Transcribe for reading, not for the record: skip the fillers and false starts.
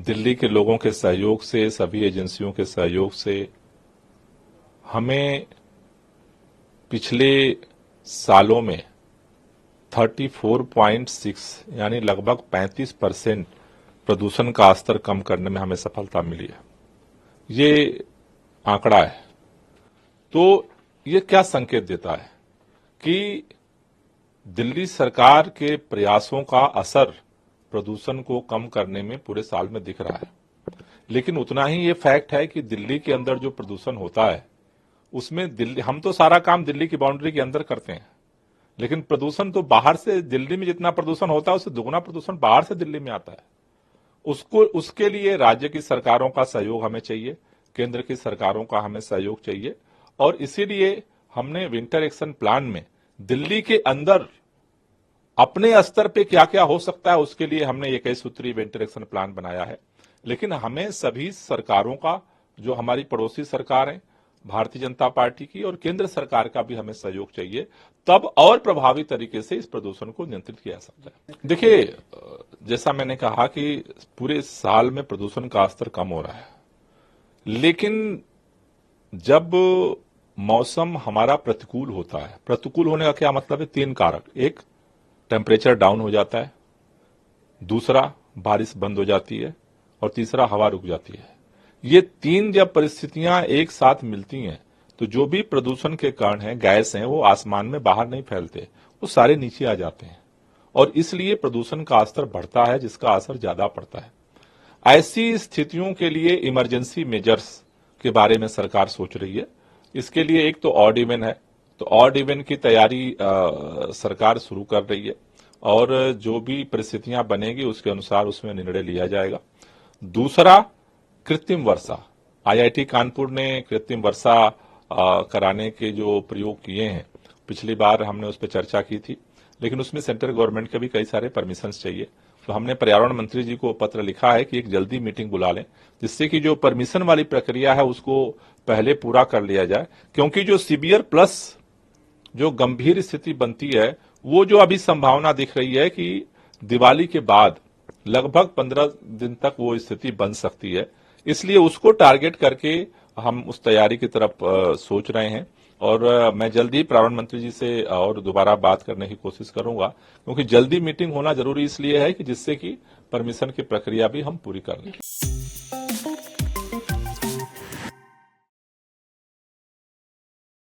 दिल्ली के लोगों के सहयोग से, सभी एजेंसियों के सहयोग से हमें पिछले सालों में 34.6 यानी लगभग 35% प्रदूषण का स्तर कम करने में हमें सफलता मिली है। ये आंकड़ा है। तो ये क्या संकेत देता है कि दिल्ली सरकार के प्रयासों का असर प्रदूषण को कम करने में पूरे साल में दिख रहा है। लेकिन उतना ही ये फैक्ट है कि दिल्ली के अंदर जो प्रदूषण होता है उसमें दिल्ली, हम तो सारा काम दिल्ली की बाउंड्री के अंदर करते हैं, लेकिन प्रदूषण तो बाहर से, दिल्ली में जितना प्रदूषण होता है उससे दुगुना प्रदूषण बाहर से दिल्ली में आता है। उसके लिए राज्य की सरकारों का सहयोग हमें चाहिए, केंद्र की सरकारों का हमें सहयोग चाहिए। और इसीलिए हमने विंटर एक्शन प्लान में दिल्ली के अंदर अपने स्तर पे क्या क्या हो सकता है उसके लिए हमने 21 सूत्रीय विंटर एक्शन प्लान बनाया है। लेकिन हमें सभी सरकारों का, जो हमारी पड़ोसी सरकार है, भारतीय जनता पार्टी की और केंद्र सरकार का भी हमें सहयोग चाहिए, तब और प्रभावी तरीके से इस प्रदूषण को नियंत्रित किया जा सकता है। देखिए, जैसा मैंने कहा कि पूरे साल में प्रदूषण का स्तर कम हो रहा है, लेकिन जब मौसम हमारा प्रतिकूल होता है, प्रतिकूल होने का क्या मतलब है? 3 कारक। एक, टेम्परेचर डाउन हो जाता है, दूसरा बारिश बंद हो जाती है, और तीसरा हवा रुक जाती है। ये 3 जब परिस्थितियां एक साथ मिलती हैं तो जो भी प्रदूषण के कारण है, गैस हैं, वो आसमान में बाहर नहीं फैलते, वो सारे नीचे आ जाते हैं और इसलिए प्रदूषण का स्तर बढ़ता है, जिसका असर ज्यादा पड़ता है। ऐसी स्थितियों के लिए इमरजेंसी मेजर्स के बारे में सरकार सोच रही है। इसके लिए एक तो ऑड इवन है, तो ऑड इवन की तैयारी सरकार शुरू कर रही है और जो भी परिस्थितियां बनेगी उसके अनुसार उसमें निर्णय लिया जाएगा। दूसरा, कृत्रिम वर्षा। आईआईटी कानपुर ने कृत्रिम वर्षा कराने के जो प्रयोग किए हैं, पिछली बार हमने उस पर चर्चा की थी, लेकिन उसमें सेंट्रल गवर्नमेंट के भी कई सारे परमिशंस चाहिए। तो हमने पर्यावरण मंत्री जी को पत्र लिखा है कि एक जल्दी मीटिंग बुला लें, जिससे कि जो परमिशन वाली प्रक्रिया है उसको पहले पूरा कर लिया जाए। क्योंकि जो सीवियर प्लस जो गंभीर स्थिति बनती है, वो जो अभी संभावना दिख रही है कि दिवाली के बाद लगभग 15 दिन तक वो स्थिति बन सकती है, इसलिए उसको टारगेट करके हम उस तैयारी की तरफ सोच रहे हैं। और मैं जल्दी ही पर्यावरण मंत्री जी से और दोबारा बात करने की कोशिश करूंगा, क्योंकि जल्दी मीटिंग होना जरूरी इसलिए है कि जिससे कि परमिशन की प्रक्रिया भी हम पूरी कर लें।